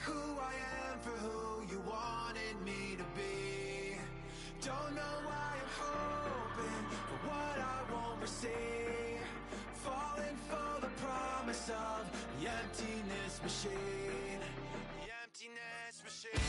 who I am for who you wanted me to be. Don't know why I'm hoping for what I won't receive. Falling for the promise of the emptiness machine. The emptiness machine.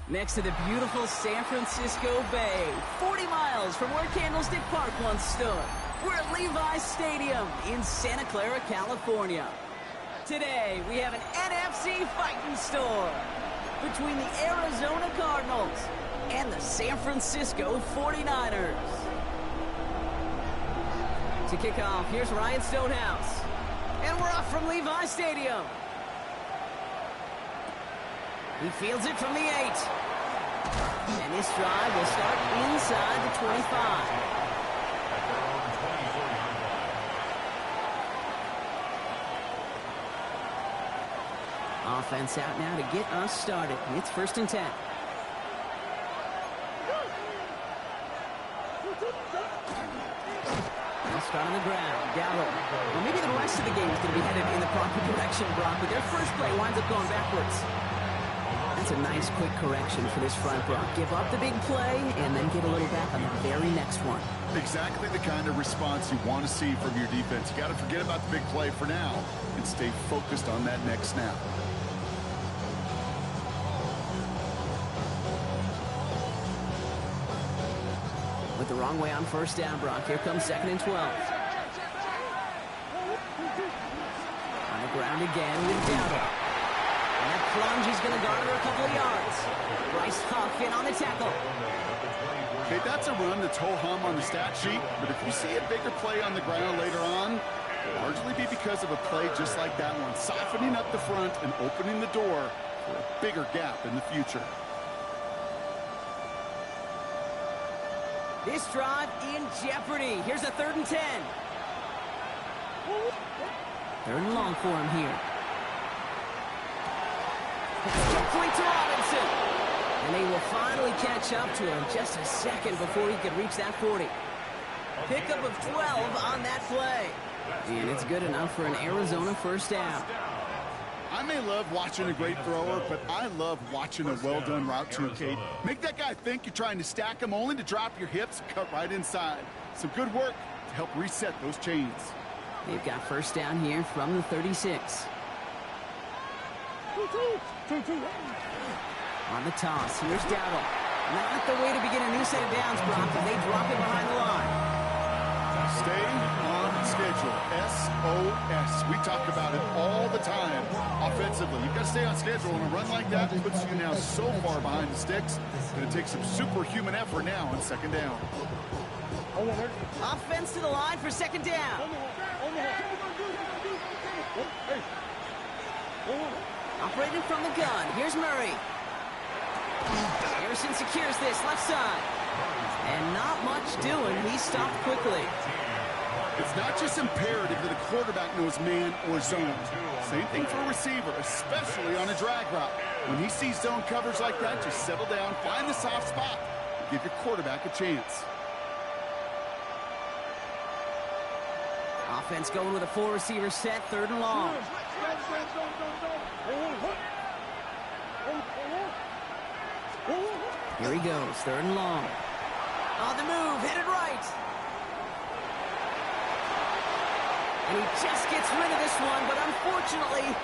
Next to the beautiful San Francisco Bay, 40 miles from where Candlestick Park once stood, we're at Levi's Stadium in Santa Clara, California. Today, we have an NFC fighting store between the Arizona Cardinals and the San Francisco 49ers. To kick off, here's Ryan Stonehouse. And we're off from Levi's Stadium. He fields it from the 8. And this drive will start inside the 25. Offense out now to get us started. It's 1st and 10. They'll start on the ground. Gallo. Well, maybe the rest of the game is going to be headed in the proper direction, Brock, but their first play winds up going backwards. That's a nice quick correction for this front, Brock. Give up the big play and then get a little back on the very next one. Exactly the kind of response you want to see from your defense. You got to forget about the big play for now and stay focused on that next snap. Went the wrong way on 1st down, Brock. Here comes 2nd and 12. On the ground again with Dowdle. And that plunge is going to garner a couple of yards. Bryce Huff in on the tackle. Okay, that's a run that's ho-hum on the stat sheet, but if you see a bigger play on the ground later on, it'll largely be because of a play just like that one, softening up the front and opening the door for a bigger gap in the future. This drive in jeopardy. Here's a 3rd and 10. 3rd and long for him here. Complete to Robinson. And they will finally catch up to him just a second before he could reach that 40. Pickup of 12 on that play. And it's good enough for an Arizona 1st down. I may love watching a great thrower, but I love watching a well-done route too, Kate. Make that guy think you're trying to stack him only to drop your hips and cut right inside. Some good work to help reset those chains. They've got 1st down here from the 36. On the toss, here's Dowdle. Not the way to begin a new set of downs, Brock, but they drop it behind the line. Stay on schedule. SOS. We talk about it all the time. Offensively, you've got to stay on schedule, and a run like that puts you now so far behind the sticks that it takes some superhuman effort now on 2nd down. Offense to the line for second down. Operating from the gun. Here's Murray. Harrison secures this left side. And not much doing. He stopped quickly. It's not just imperative that a quarterback knows man or zone. Same thing for a receiver, especially on a drag route. When he sees zone coverage like that, just settle down, find the soft spot, and give your quarterback a chance. Offense going with a 4-receiver set, 3rd and long. Here he goes, 3rd and long. On the move, headed right. And he just gets rid of this one, but unfortunately,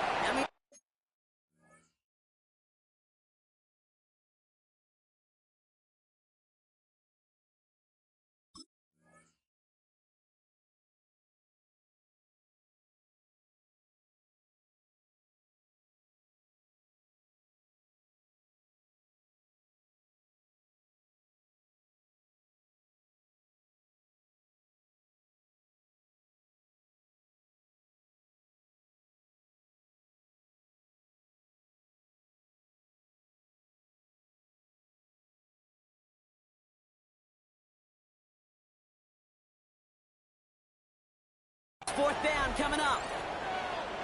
fourth down coming up.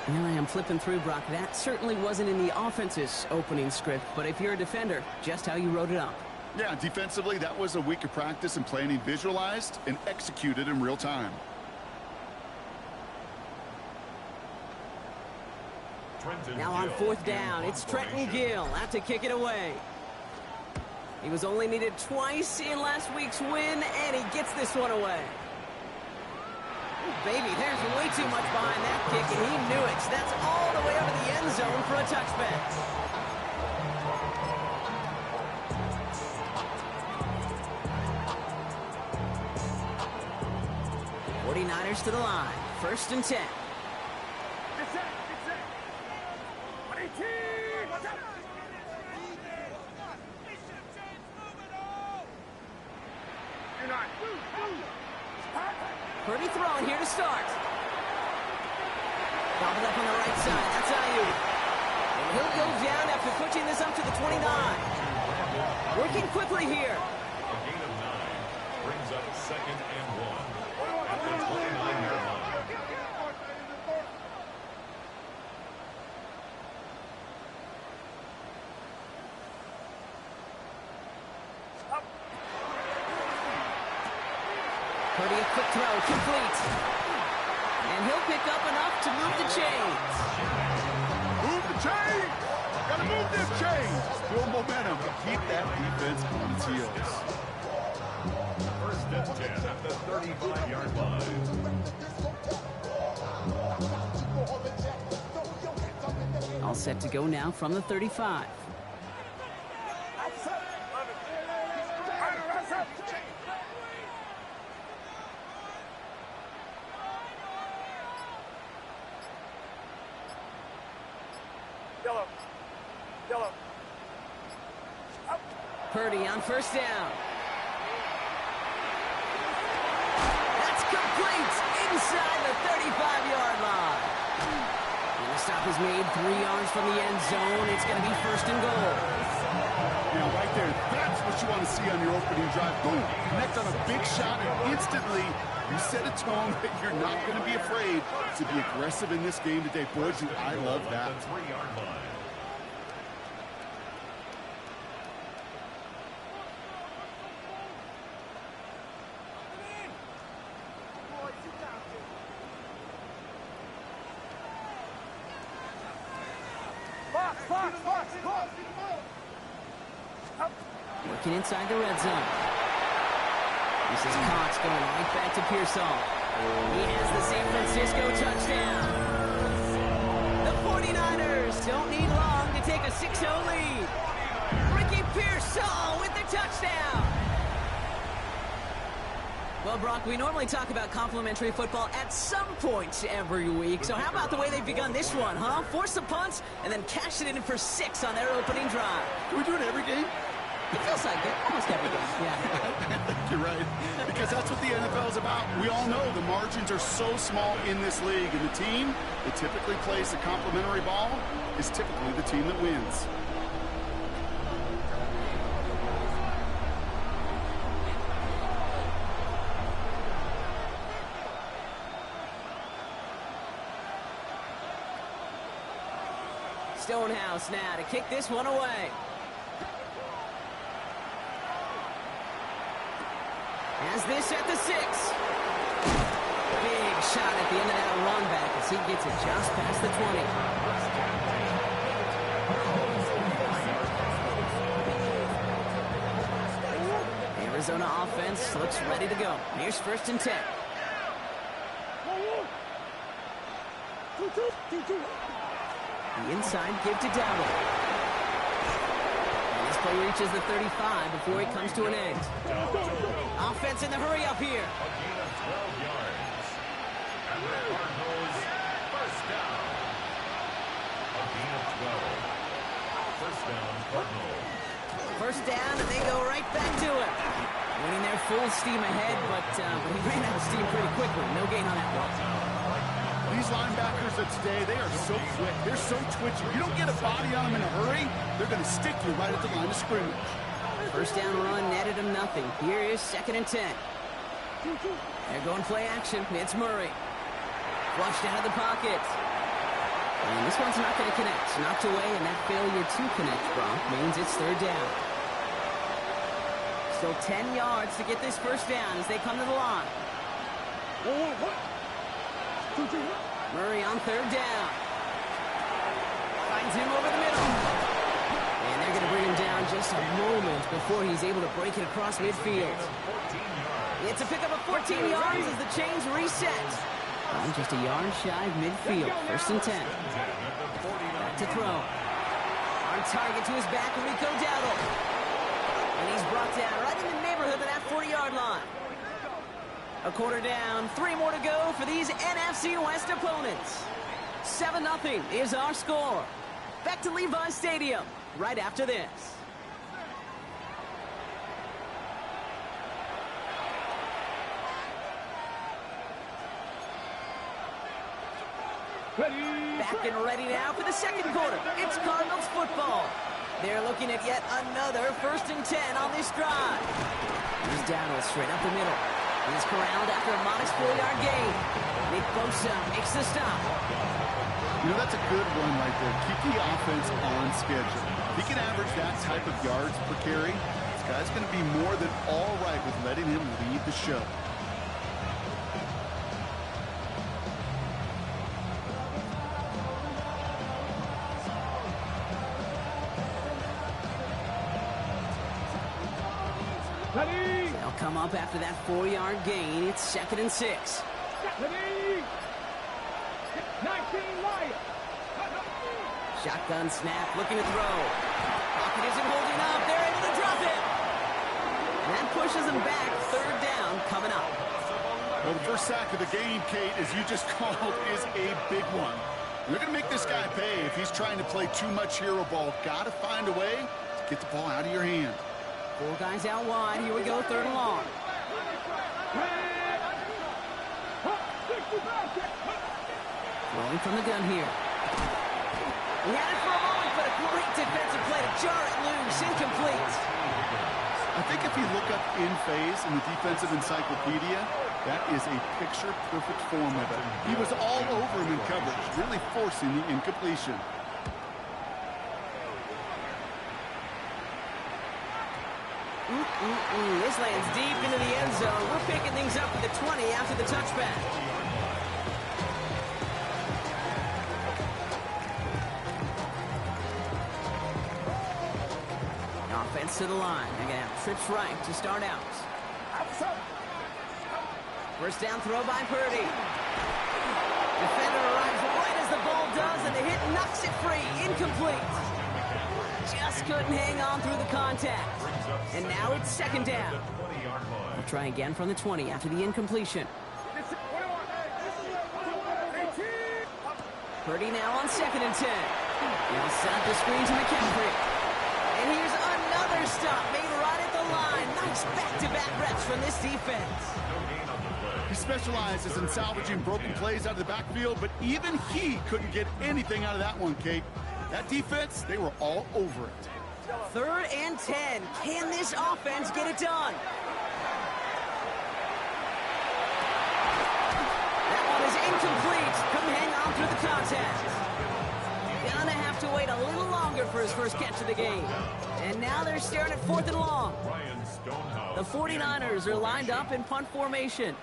Here I am flipping through, Brock. That certainly wasn't in the offense's opening script, but if you're a defender, just how you wrote it up. Yeah, defensively, that was a week of practice and planning visualized and executed in real time. Now on 4th down, it's Trenton Gill out to kick it away. He was only needed twice in last week's win, and he gets this one away. Baby, there's way too much behind that kick, and he knew it. That's all the way over the end zone for a touchback. '49ers to the line. 1st and 10. Purdy throwing here to start. Bobbled up on the right side. That's Ayuk. And he'll go down after pushing this up to the 29. Working quickly here. A gain of 9 brings up 2nd and 1 at the 29-yard line. Purdy, a quick throw, complete. And he'll pick up enough to move the chains. Move the chains! Gotta move this chains! Build momentum. Keep that defense on its heels. 1st and 10 at the 35-yard line. All set to go now from the 35. Purdy on 1st down. That's complete inside the 35-yard line. And the stop is made 3 yards from the end zone. It's going to be 1st and goal. Now, right there, that's what you want to see on your opening drive. Boom, connect on a big shot, and instantly you set a tone that you're not going to be afraid to be aggressive in this game today. Boys, I love that. The 3-yard line. Working inside the red zone. This is Cox going right back to Pearsall. He has the San Francisco touchdown. The 49ers don't need long to take a 6-0 lead. Ricky Pearsall with the touchdown. Well, Brock, we normally talk about complimentary football at some point every week. So how about the way they've begun this one, huh? Force the punts and then cash it in for 6 on their opening drive. Can we do it every game? It feels like it almost every game. Yeah. You're right. Because that's what the NFL is about. We all know the margins are so small in this league. And the team that typically plays the complementary ball is typically the team that wins. Stonehouse now to kick this one away. Has this at the 6. Big shot at the end of that run back as he gets it just past the 20. Arizona offense looks ready to go. Here's 1st and 10. The inside give to Dowdle. And this play reaches the 35 before he comes to an end. Offense in the hurry up here. A gain of 12 yards. And the Cardinals, first down. A gain of 12. First down, Cardinals. First down, and they go right back to it. Winning their full steam ahead, but he ran out of steam pretty quickly. No gain on that one. These linebackers of today, they are so quick. They're so twitchy. You don't get a body on them in a hurry, they're going to stick you right at the line of scrimmage. First down run netted him nothing. Here is 2nd and 10. They're going play action. It's Murray. Flushed out of the pocket. And this one's not going to connect. Knocked away, and that failure to connect, Bronk, means it's 3rd down. Still 10 yards to get this first down as they come to the line. Murray on 3rd down. Finds him over the middle. And they're going to bring him down just a moment before he's able to break it across midfield. It's a pickup of 14 yards as the chains reset. I'm just a yard shy of midfield. 1st and 10. Back to throw. On target to his back, Rico Dowdle. And he's brought down right in the neighborhood of that 40-yard line. A quarter down, 3 more to go for these NFC West opponents. 7-0 is our score. Back to Levi Stadium right after this. Back and ready now for the 2nd quarter. It's Cardinals football. They're looking at yet another 1st and 10 on this drive. Here's Dowdle straight up the middle. He's corralled after a modest 4-yard gain. Nick Bosa makes the stop. You know, that's a good run right there. Keep the offense on schedule. If he can average that type of yards per carry, this guy's going to be more than all right with letting him lead the show. They'll come up after that 4-yard gain. It's 2nd and 6. Shotgun snap, looking to throw. Pocket isn't holding up. They're able to drop it. That pushes them back. 3rd down coming up. Well, the first sack of the game, Kate, as you just called, is a big one. You're going to make this guy pay if he's trying to play too much hero ball. Got to find a way to get the ball out of your hand. 4 guys out wide. Here we go, 3rd and long. Rolling from the gun here. He had it for a moment, but a great defensive play to jar it loose. Incomplete. I think if you look up in phase in the defensive encyclopedia, that is a picture-perfect form of it. He was all over him in coverage, really forcing the incompletion. This lands deep into the end zone. We're picking things up at the 20 after the touchback. Offense to the line. They're going to have trips right to start out. First down throw by Purdy. Defender arrives right as the ball does, and the hit knocks it free. Incomplete. Just couldn't hang on through the contact. And now it's 2nd down. We'll try again from the 20 after the incompletion. Purdy now on 2nd and 10. He'll set up the screen to McCaffrey. And here's another another stop made right at the line. Nice back-to-back reps from this defense. He specializes in salvaging broken plays out of the backfield, but even he couldn't get anything out of that one, Kate. That defense, they were all over it. 3rd and 10. Can this offense get it done? That one is incomplete. Couldn't hang on through the contest. Gonna have to wait a little longer for his first catch of the game. And now they're staring at 4th and long. The 49ers are lined up in punt formation.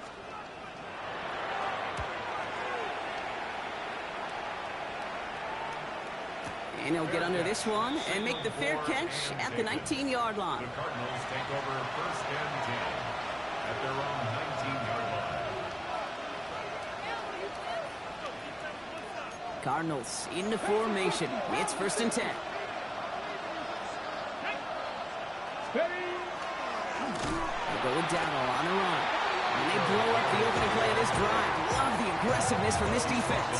And he'll get under this one and make the fair catch at the 19-yard line. The Cardinals take over 1st and 10 at their own 19-yard line. Cardinals into formation. It's 1st and 10. They'll go with Dowdle on the run. And they blow up the opening play of this drive. Love the aggressiveness from this defense.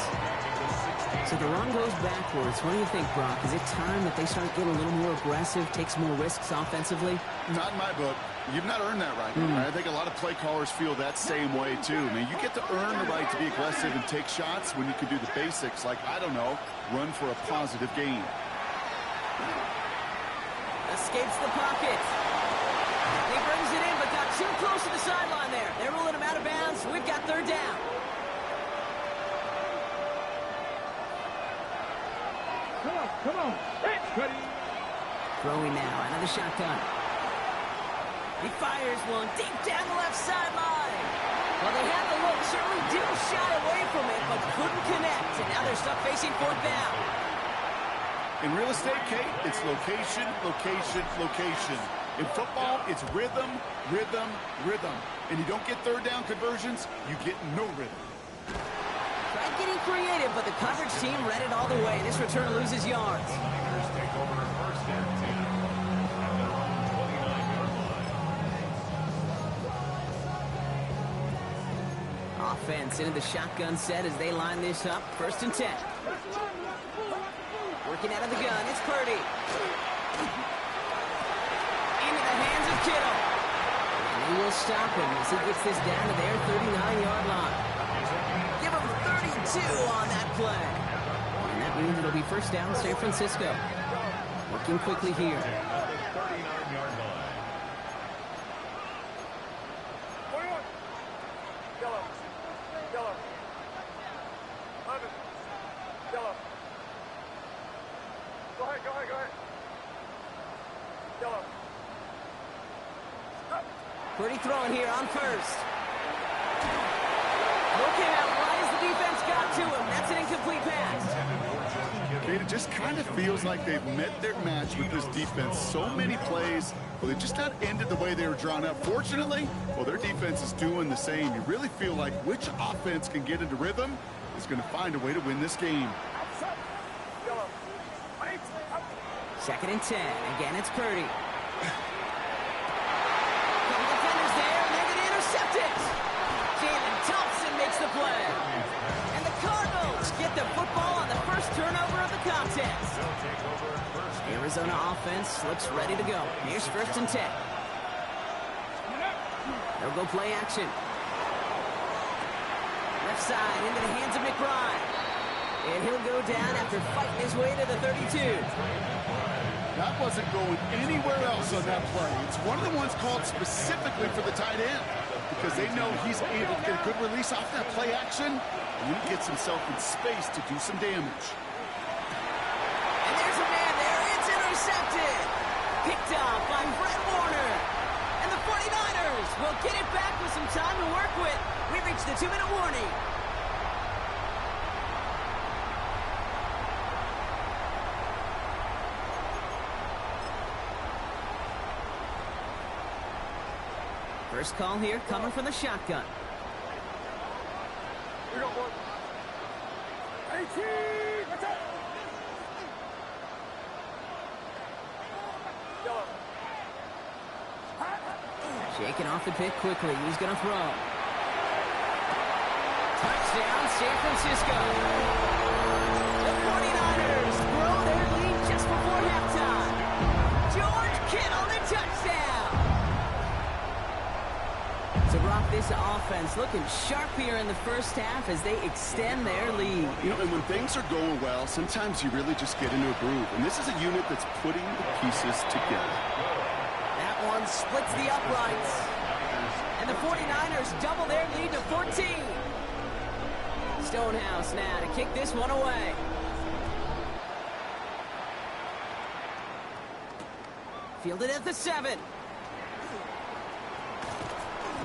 So the run goes backwards. What do you think, Brock? Is it time that they start getting a little more aggressive, take some more risks offensively? Not in my book. You've not earned that right. I think a lot of play callers feel that same way, too. I mean, you get to earn the right to be aggressive and take shots when you can do the basics, like, I don't know, run for a positive gain. Escapes the pocket. He brings it in, but got too close to the sideline there. They're ruling him out of bounds. We've got 3rd down. Come on. Ready. Throwing now out of the shotgun. He fires one deep down the left sideline. Well, they had the look, certainly didn't shy away from it, but couldn't connect. And now they're stuck facing 4th down. In real estate, Kate, it's location, location, location. In football, it's rhythm, rhythm, rhythm. And you don't get 3rd down conversions, you get no rhythm. Tried getting creative, but the coverage team read it all the way. This return loses yards. Niners take over 1st and 10 at their own 29-yard line. Offense into the shotgun set as they line this up. 1st and 10. Working out of the gun, it's Purdy. Into the hands of Kittle. And he will stop him as he gets this down to their 39-yard line. Give him 32 on that play. And that means it'll be 1st down San Francisco. Working quickly here. At the 39-yard line. Yellow. 11. Yellow. Go ahead. Yellow. Purdy throwing here on 1st. Looking out right as the defense got to him. That's an incomplete pass. Kate, it just kind of feels like they've met their match with this defense. So many plays, well, they just not ended the way they were drawn up. Fortunately, well, their defense is doing the same. You really feel like which offense can get into rhythm is going to find a way to win this game. 2nd and 10. Again, it's Purdy. Couple defenders there, and they're going to intercept it. Jalen Thompson makes the play. And the Cardinals get the football on the first turnover of the contest. Arizona offense looks ready to go. Here's 1st and 10. They'll go play action. Left side into the hands of McBride. And he'll go down after fighting his way to the 32. That wasn't going anywhere else on that play. It's one of the ones called specifically for the tight end because they know he's able to get a good release off that play action, and he gets himself in space to do some damage. And there's a man there. It's intercepted. Picked off by Fred Warner. And the 49ers will get it back with some time to work with. We reached the 2-minute warning. First call here coming from the shotgun. We got one. 18. What's up? Yellow. Shaking off the pick quickly. He's going to throw. Touchdown, San Francisco. The 49ers grow their lead just before halftime. George Kittle, the offense looking sharp here in the first half as they extend their lead. You know, and when things are going well, sometimes you really just get into a groove. And this is a unit that's putting the pieces together. That one splits the uprights. And the 49ers double their lead to 14. Stonehouse now to kick this one away. Fielded at the 7.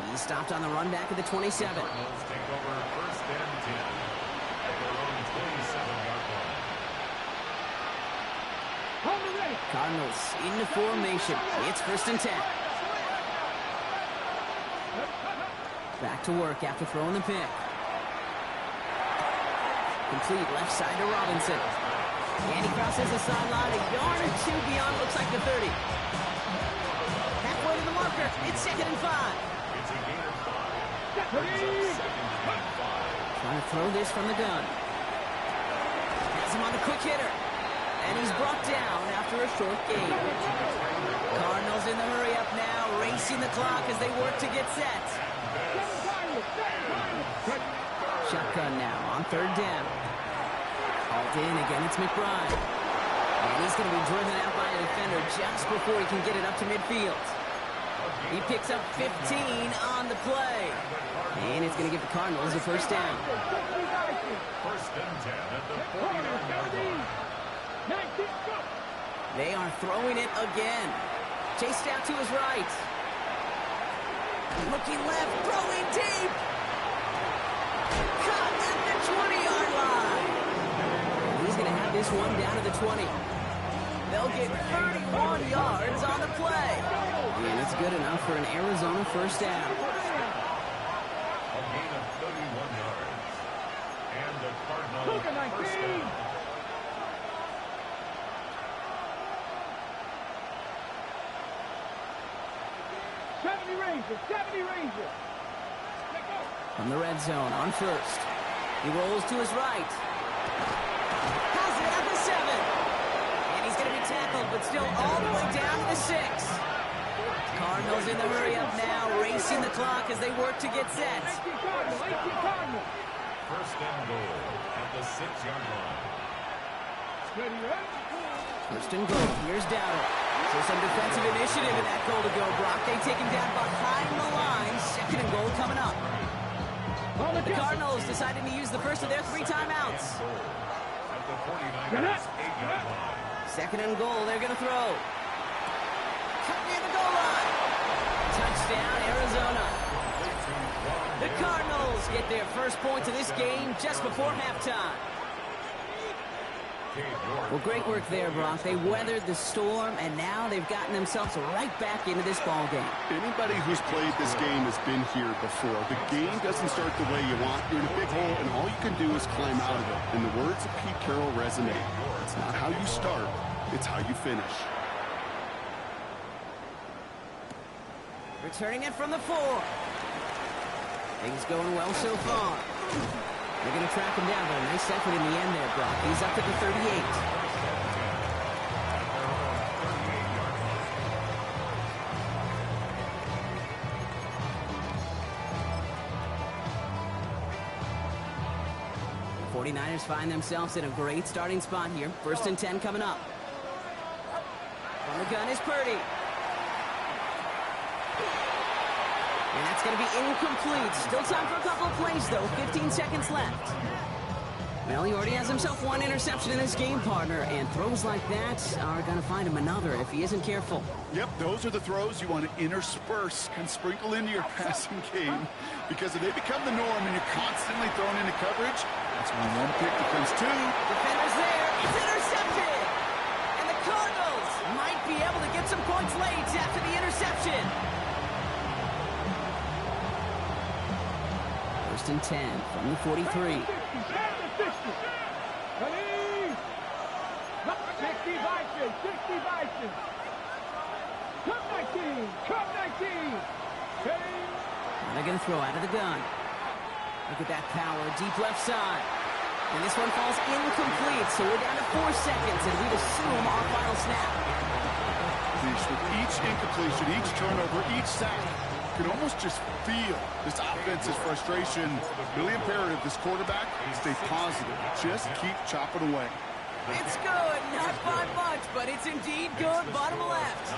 He stopped on the run back at the 27. Cardinals take over first and 10 at their own 27-yard line. Cardinals into formation. It's first and 10. Back to work after throwing the pick. Complete left side to Robinson. And he crosses the sideline a yard or two beyond, looks like the 30. Halfway to the marker. It's second and 5. It's a gain of 5. Second and 5. Trying to throw this from the gun. Has him on the quick hitter. And he's brought down after a short gain. Cardinals in the hurry up now, racing the clock as they work to get set. Shotgun now on third down. Hauled in again, it's McBride. And he's going to be driven out by a defender just before he can get it up to midfield. He picks up 15 on the play. And it's going to give the Cardinals a first down. First and 10 at the 49-yard line. They are throwing it again. Chased out to his right. Looking left, throwing deep. Caught at the 20-yard line. He's going to have this one down to the 20. They'll get 31 yards on the play. And it's good enough for an Arizona first down. A gain of 31 yards. And the Cardinals first down. From the red zone on first. He rolls to his right. Has it at the 7. And he's going to be tackled, but still all the way down to the 6. Cardinals in the hurry up now, racing the clock as they work to get set. First and goal at the 6-yard line. First and goal. Here's Dowdle. So some defensive initiative in that goal to go, Brock. They take him down behind the line. Second and goal coming up. The Cardinals decided to use the first of their 3 timeouts. At the 49ers 8-yard line. Second and goal. They're going to throw. Cut near the goal line. Touchdown, Arizona. The Cardinals get their first points of this game just before halftime. Well, great work there, Brock. They weathered the storm, and now they've gotten themselves right back into this ball game. Anybody who's played this game has been here before. The game doesn't start the way you want. You're in a big hole, and all you can do is climb out of it. And the words of Pete Carroll resonate. It's not how you start, it's how you finish. Returning it from the 4. Things going well so far. They're going to track him down, but a nice effort in the end there, Brock. He's up to the 38. The 49ers find themselves in a great starting spot here. First and 10 coming up. From the gun is Purdy. And that's going to be incomplete. Still time for a couple of plays, though. 15 seconds left. Well, he already has himself 1 interception in this game, partner, and throws like that are going to find him another if he isn't careful. Yep, those are the throws you want to intersperse and sprinkle into your passing game, because if they become the norm and you're constantly thrown into coverage, that's when 1 pick becomes 2. Defender's there. It's intercepted. And the Cardinals might be able to get some points late after the interception. First and 10 from the 43. 19. They're going to throw out of the gun. Look at that power, deep left side. And this one falls incomplete, so we're down to 4 seconds, and we'd assume our final snap. With each incompletion, each turnover, each sack, can almost just feel this offense's frustration. Really imperative this quarterback stay positive. Just keep chopping away. It's good, not by much, but it's indeed good, bottom left.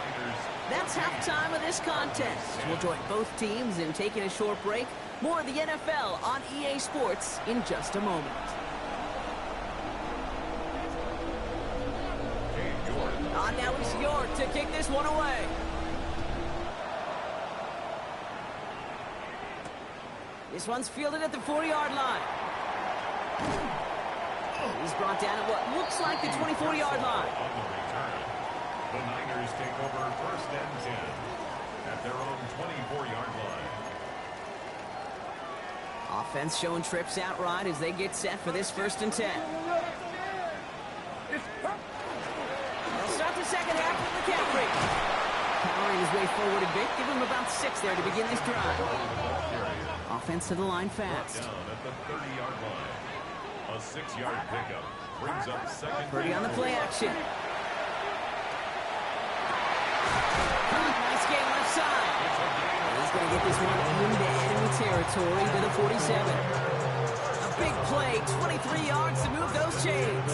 That's halftime of this contest. We'll join both teams in taking a short break. More of the NFL on EA Sports in just a moment. On now is York to kick this one away. This one's fielded at the 40-yard line. He's brought down at what looks like the 24-yard line. The Niners take over first and 10 at their own 24-yard line. Offense showing trips outright as they get set for this first and 10. They'll start the second half with McCaffrey. Powering his way forward a bit. Give him about 6 there to begin this drive. Offense to the line fast. Down at the 30-yard line. A 6-yard pickup brings up second. Purdy on the play action. Nice game left side. He's going to get this one into enemy territory to the 47. A big play, 23 yards to move those chains.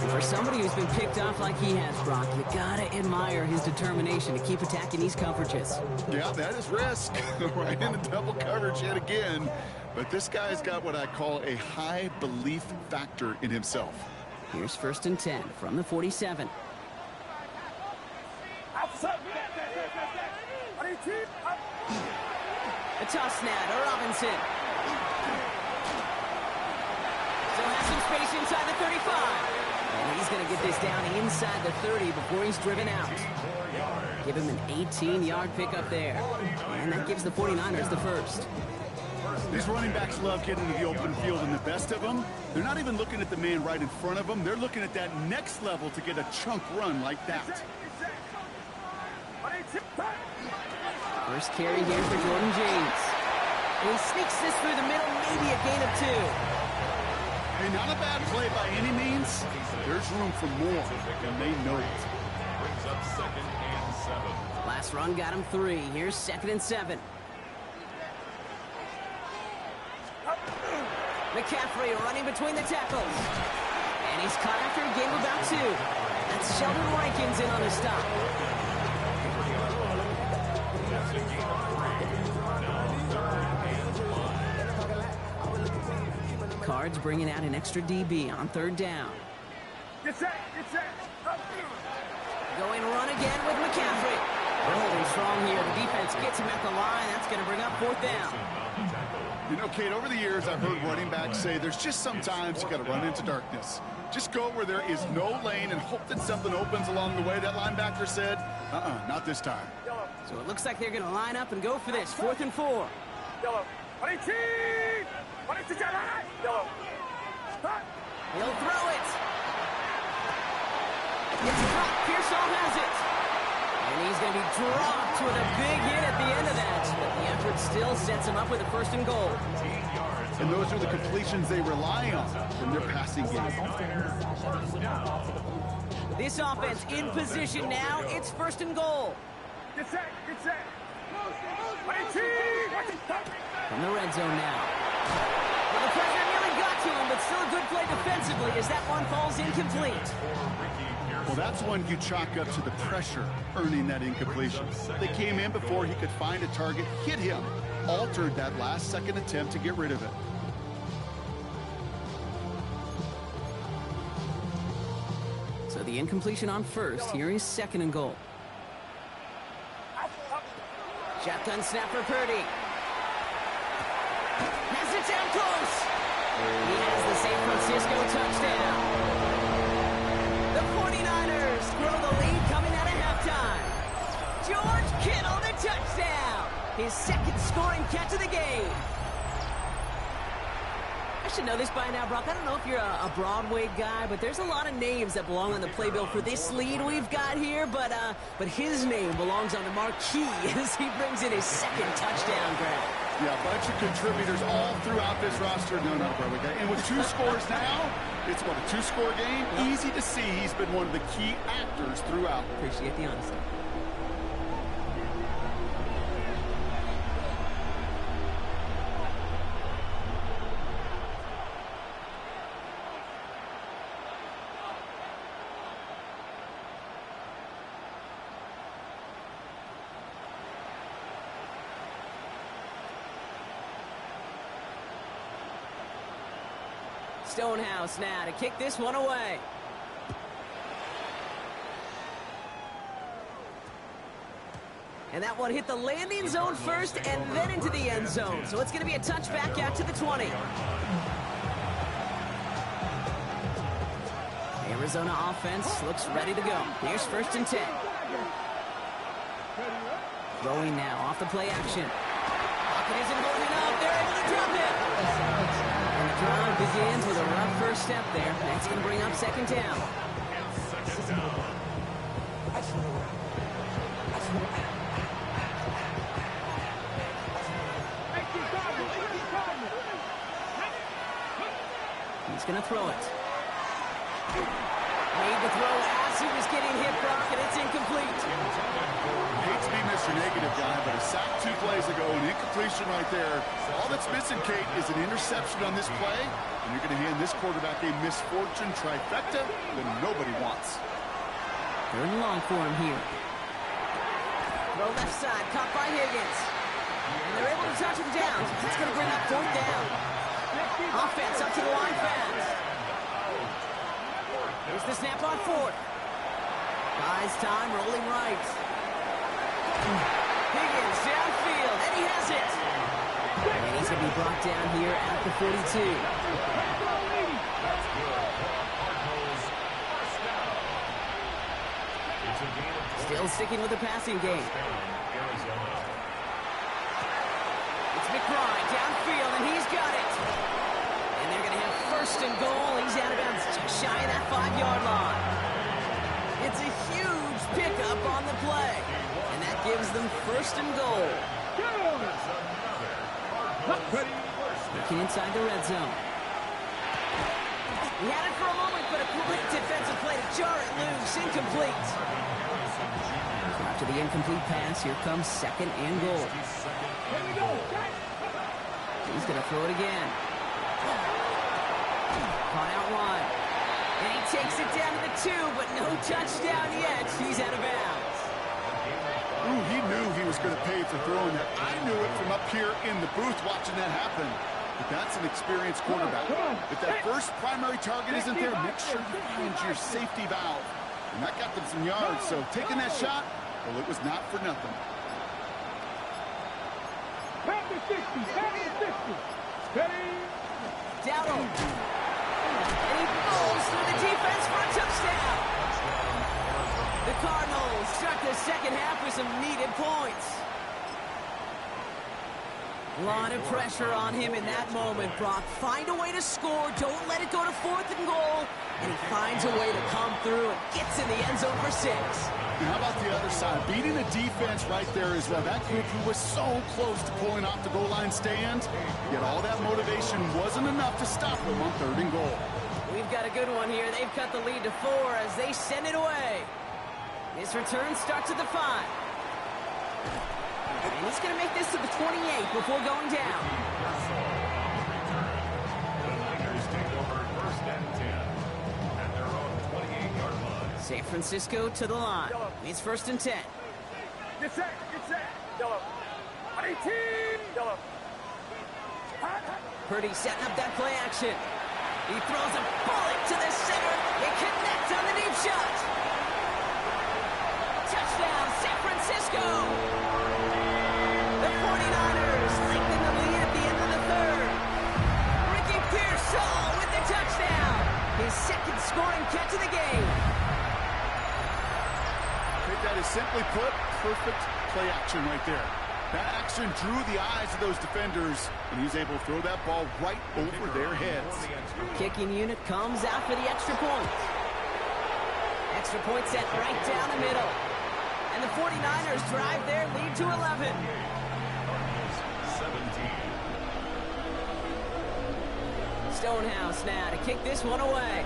And for somebody who's been picked off like he has, Brock, you got to admire his determination to keep attacking these coverages. Yeah, that is risk. Right in the double coverage yet again. But this guy's got what I call a high belief factor in himself. Here's first and 10 from the 47. A toss now to Robinson. Still has some space inside the 35. And he's going to get this down inside the 30 before he's driven out. Give him an 18-yard pickup there. And that gives the 49ers the first. These running backs love getting to the open field, and the best of them, they're not even looking at the man right in front of them. They're looking at that next level to get a chunk run like that. First carry here for Jordan James. And he sneaks this through the middle, maybe a gain of 2. Hey, not a bad play by any means. There's room for more, and they know it. Brings up second and 7. Last run got him 3. Here's second and 7. McCaffrey running between the tackles. And he's caught after a game of about 2. That's Sheldon Rankins in on the stop. That's a gain of 3. Now third and 5. Cards bringing out an extra DB on third down. Get set, get set. Going run again with McCaffrey. They're holding strong here. The defense gets him at the line. That's going to bring up fourth down. You know, Kate, over the years, I've heard running backs say there's just sometimes you got to run into darkness. Just go where there is no lane and hope that something opens along the way. That linebacker said, not this time. So it looks like they're going to line up and go for this. 4th and 4. Yellow. He'll throw it. It's caught. Pearsall has it. And he's going to be dropped with a big hit at the end of that. But the effort still sets him up with a 1st and goal. And those are the completions they rely on in their passing game. This offense in position now. It's 1st and goal. Get set, get set. From the red zone now. Well, the pressure nearly got to him, but still a good play defensively as that one falls incomplete. Well, that's one you chalk up to the pressure earning that incompletion. They came in before he could find a target, hit him, altered that last-second attempt to get rid of it. So the incompletion on 1st. Here is 2nd and goal. Shotgun snap for Purdy. Has it down close. He has the San Francisco touchdown. The 49ers grow the lead coming out of halftime. George Kittle, the touchdown. His 2nd scoring catch of the game. I should know this by now, Brock. I don't know if you're a Broadway guy, but there's a lot of names that belong on the playbill for this lead we've got here. But his name belongs on the marquee as he brings in his 2nd touchdown grab. Yeah, a bunch of contributors all throughout this roster. No, not a Broadway guy. And with 2 scores now, it's what, a 2-score game? Easy to see he's been one of the key actors throughout. Appreciate the honesty. Stonehouse now to kick this one away. And that one hit the landing zone first and then into the end zone. So it's going to be a touchback out to the 20. Arizona offense looks ready to go. Here's 1st and 10. Throwing now off the play action. Pocket isn't holding up. They're able to drop it. And the drive begins with a rough first step there. That's going to bring up 2nd down. He's going to throw it. Made the throw as he was getting hit, Brock, and it's incomplete. I hate to be Mr. Negative guy, but a sack 2 plays ago, an incompletion right there. All that's missing, Kate, is an interception on this play, and you're going to hand this quarterback a misfortune trifecta that nobody wants. 3rd and long for him here. Throw left side, caught by Higgins. And they're able to touch him down. That's going to bring up 4th down. Offense up to the line fast. Here's the snap on 4th. Buys time, rolling right. Higgins downfield, and he has it. And he's going to be brought down here at the 42. Still sticking with the passing game. It's McBride downfield, and he's got it. And they're going to have 1st and goal. He's out of bounds just shy of that 5-yard line. It's a huge pickup on the play. And that gives them 1st and goal. Looking inside the red zone. He had it for a moment, but a quick defensive play to jar it loose. Incomplete. After the incomplete pass, here comes 2nd and goal. He's going to throw it again. Caught out wide. And he takes it down to the 2, but no touchdown yet. He's out of bounds. Ooh, he knew he was going to pay for throwing that. I knew it from up here in the booth watching that happen. But that's an experienced quarterback. If that first primary target isn't there, make sure you find your safety valve. And that got them some yards, so taking that shot, well, it was not for nothing. Back to 60, back to 60. Steady. Dowdle. And he falls through the defense for a touchdown. The Cardinals start the 2nd half with some needed points. A lot of pressure on him in that moment, Brock. Find a way to score. Don't let it go to 4th and goal. And he finds a way to come through and gets in the end zone for 6. Now, how about the other side? Beating a defense right there as well. That group who was so close to pulling off the goal line stand, yet all that motivation wasn't enough to stop them on 3rd and goal. We've got a good one here. They've cut the lead to 4 as they send it away. This return starts at the 5. And he's going to make this to the 28 before going down. The Niners take over 1st and 10 at their own 28-yard line. San Francisco to the line. It's 1st and 10. Get set, get set. Yellow. 18. Yellow. Purdy setting up that play action. He throws a bullet to the center. It connects on the deep shot. Touchdown, San Francisco. The 49ers lengthen the lead at the end of the 3rd. Ricky Pearsall with the touchdown. His 2nd scoring catch of the game. I think that is simply put, perfect play action right there. That action drew the eyes of those defenders, and he's able to throw that ball right over their heads. Kicking unit comes out for the extra point. Extra point set right down the middle. And the 49ers drive their lead to 11. 17. Stonehouse now to kick this one away.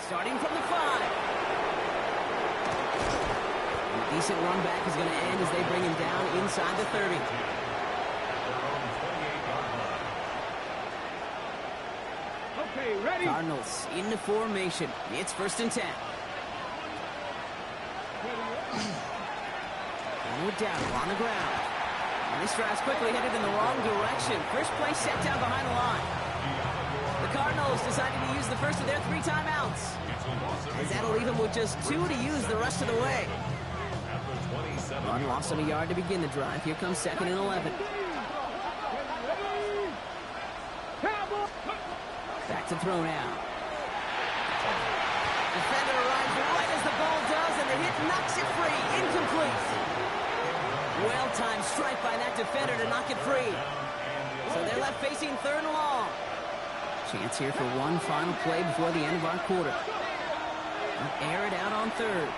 Starting from the 5. A decent run back is going to end as they bring him down inside the 30. Okay, ready. Cardinals into formation. It's 1st and 10. No doubt on the ground. And this drive's quickly headed in the wrong direction. First play set down behind the line. The Cardinals decided to use the first of their 3 timeouts, as that'll leave them with just 2 to use the rest of the way. Run lost him a yard to begin the drive. Here comes 2nd and 11. Back to throw now. Defender arrives right as the ball does, and the hit knocks it free. Incomplete. Well-timed strike by that defender to knock it free. So they're left facing 3rd and long. Chance here for one final play before the end of our quarter. They'll air it out on 3rd.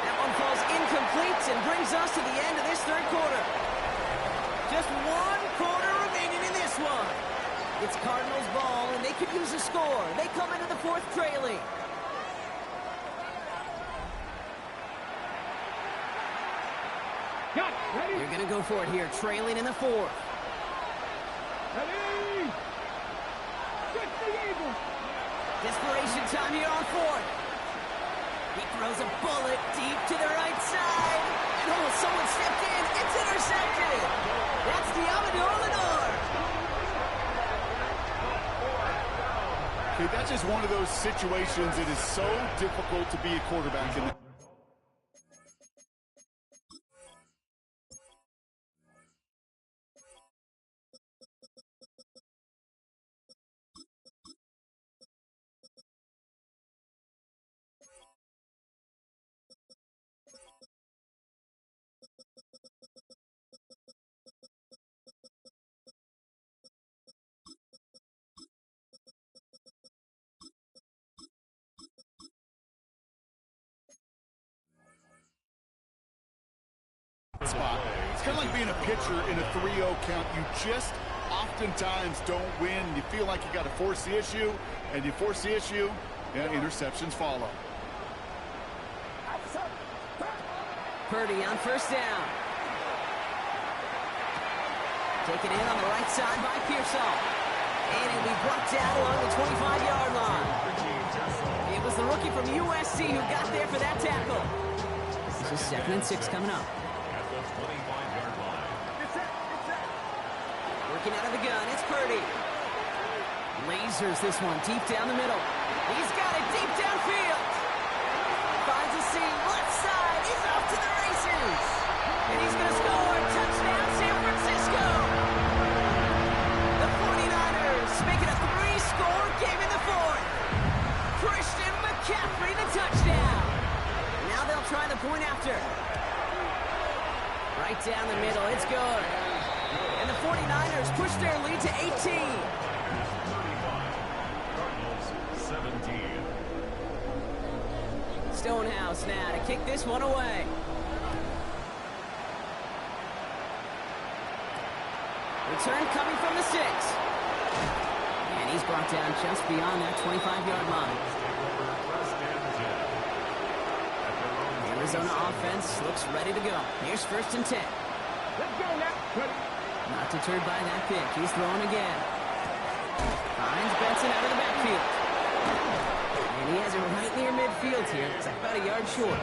That one falls incomplete and brings us to the end of this 3rd quarter. Just 1 quarter remaining in this one. It's Cardinals ball, and they could use a score. They come into the 4th trailing. They're going to go for it here, trailing in the 4th. Desperation time here on 4th. He throws a bullet deep to the right side. And someone stepped in. It's intercepted. That's Lenore. Okay, that's just one of those situations. It is so difficult to be a quarterback in the spot. It's kind of like being a pitcher in a 3-0 count. You just oftentimes don't win. You feel like you got to force the issue, and you force the issue, and interceptions follow. Purdy on 1st down. Taken in on the right side by Pearsall. And he'll be brought down along the 25-yard line. It was the rookie from USC who got there for that tackle. This is 2nd and 6 coming up. Working out of the gun, it's Purdy. Lasers this one deep down the middle. He's got it deep downfield. Finds a seam, left side. He's off to the races. And he's going to score. Touchdown, San Francisco. The 49ers make it a 3-score game in the 4th. Christian McCaffrey, the touchdown. Now they'll try the point after. Right down the middle, it's good. And the 49ers push their lead to 18. Cardinals 17. Stonehouse now to kick this one away. Return coming from the 6. And he's brought down just beyond that 25-yard line. Arizona offense looks ready to go. Here's 1st and 10. Let's go now. Not deterred by that pick. He's throwing again. Finds Benson out of the backfield. And he has it right near midfield here. It's about a yard short.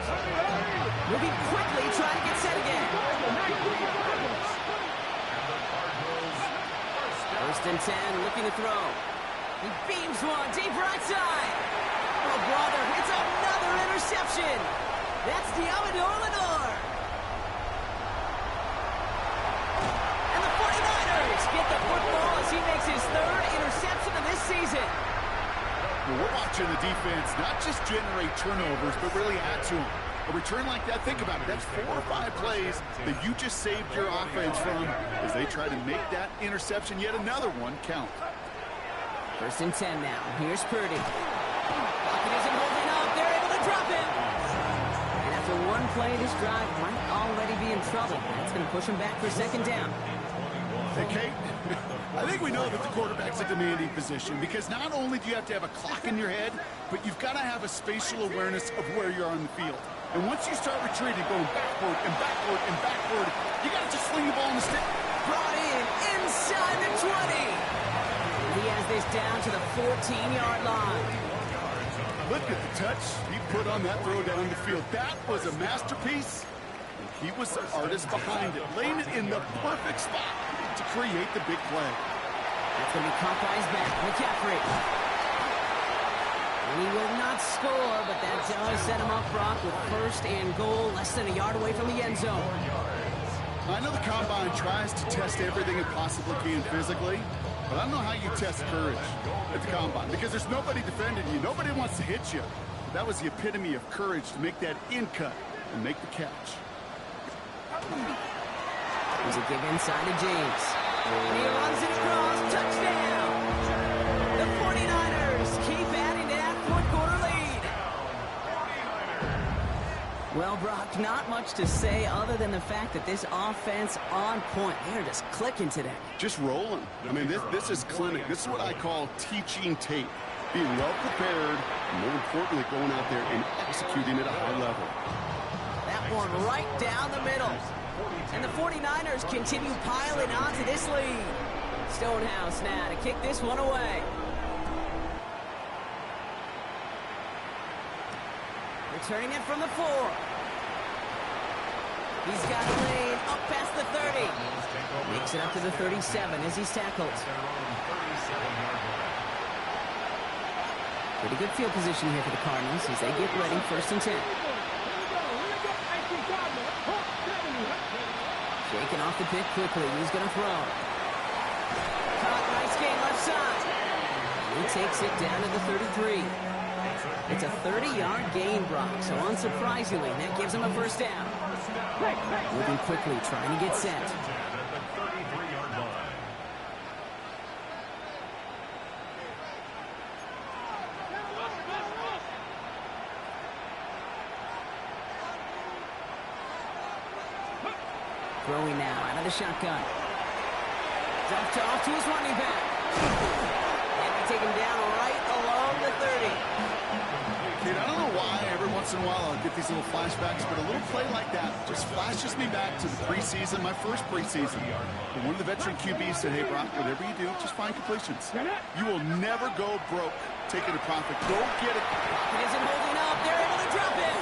Moving quickly, trying to get set again. 1st and 10, looking to throw. He beams one, deep right side. Oh, brother, it's another interception. That's Lenore. And the 49ers get the football as he makes his 3rd interception of this season. Well, we're watching the defense not just generate turnovers, but really add to them. A return like that, think about it. That's 4 or 5 plays that you just saved your offense from as they try to make that interception, yet another one, count. 1st and 10 now. Here's Purdy. Pocket isn't holding up. They're able to drop him. And after one play, this drive might already be in trouble. That's going to push him back for 2nd down. Hey, Kate, I think we know that the quarterback's a demanding position because not only do you have to have a clock in your head, but you've got to have a spatial awareness of where you are on the field. And once you start retreating, going backward and backward and backward, you got to just sling the ball in the stick. Brought in inside the 20. He has this down to the 14-yard line. Look at the touch he put on that throw down the field. That was a masterpiece. He was the artist behind it, laying it in the perfect spot to create the big play. That's going to be caught by his back. McCaffrey. And he will not score, but that does set him up, Brock, with first and goal, less than a yard away from the end zone. I know the Combine tries to test everything it possibly can physically, but I don't know how you test courage at the Combine, because there's nobody defending you. Nobody wants to hit you. That was the epitome of courage to make that in cut and make the catch. There's a give inside to James. And he runs it across. Touchdown! The 49ers keep adding to that fourth-quarter lead. Well, Brock, not much to say other than the fact that this offense on point. They're just clicking today. Just rolling. I mean, this is clinic. This is what I call teaching tape. Being well prepared, and more importantly, going out there and executing at a high level. That one right down the middle. And the 49ers continue piling onto this lead. Stonehouse now to kick this one away. Returning it from the 4. He's got a lane up past the 30. Makes it up to the 37 as he's tackled. Pretty good field position here for the Cardinals as they get ready, 1st and 10. Shaking off the pick quickly. He's going to throw. Caught, nice game left side. He takes it down to the 33. It's a 30-yard gain, Brock, so unsurprisingly, that gives him a first down. Moving quickly, trying to get set. Throwing now out of the shotgun. Off to his running back. And they take him down right along the 30. Kid, I don't know why every once in a while I'll get these little flashbacks, but a little play like that just flashes me back to the preseason, my first preseason. But one of the veteran QBs said, hey, Brock, whatever you do, just find completions. You will never go broke taking a profit. Go get it. It isn't holding up. They're able to drop it.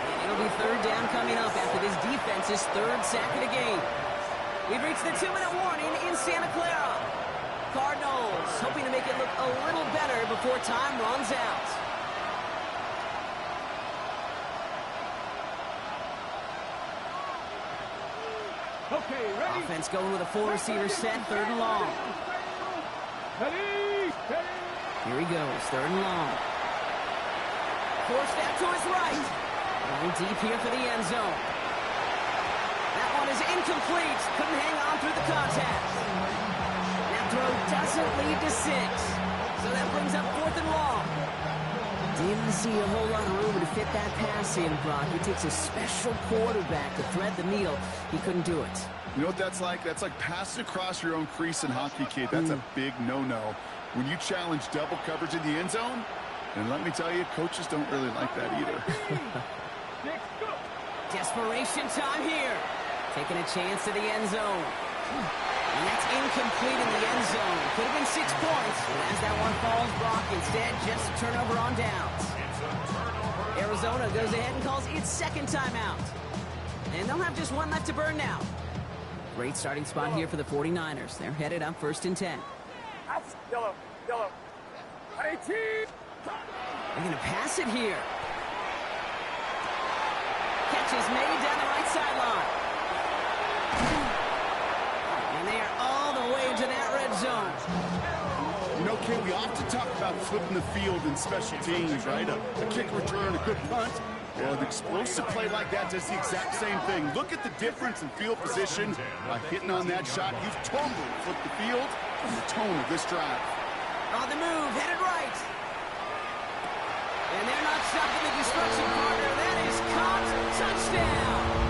And it'll be 3rd down coming up after this defense's 3rd sack of the game. We've reached the 2-minute warning in Santa Clara. Cardinals hoping to make it look a little better before time runs out. Okay, ready? Offense going with a 4-receiver set, 3rd and long. Ready? Here he goes, 3rd and long. Forced that to his right. Going deep here for the end zone. That one is incomplete. Couldn't hang on through the contact. That throw doesn't lead to 6. So that brings up 4th and long. Didn't see a whole lot of room to fit that pass in, Brock. It takes a special quarterback to thread the needle. He couldn't do it. You know what that's like? That's like passing across your own crease in hockey, kid. That's a big no-no. When you challenge double coverage in the end zone, and let me tell you, coaches don't really like that either. Desperation time here. Taking a chance to the end zone. And that's incomplete in the end zone. Could have been 6 points. But as that one falls, Brock, instead, just a turnover on downs. Arizona goes ahead and calls its 2nd timeout. And they'll have just 1 left to burn now. Great starting spot here for the 49ers. They're headed up 1st and 10. Yellow. 18. They're going to pass it here. Catch is made down the right sideline. And they are all the way into that red zone. You know, Kid, we often talk about flipping the field in special teams, right? A kick return, a good punt. Well, an explosive play like that does the exact same thing. Look at the difference in field position. By hitting on that shot, you've totally flipped the field and the tone of this drive. On the move, headed right. And they're not stopping the destruction, partner. That is caught. Touchdown.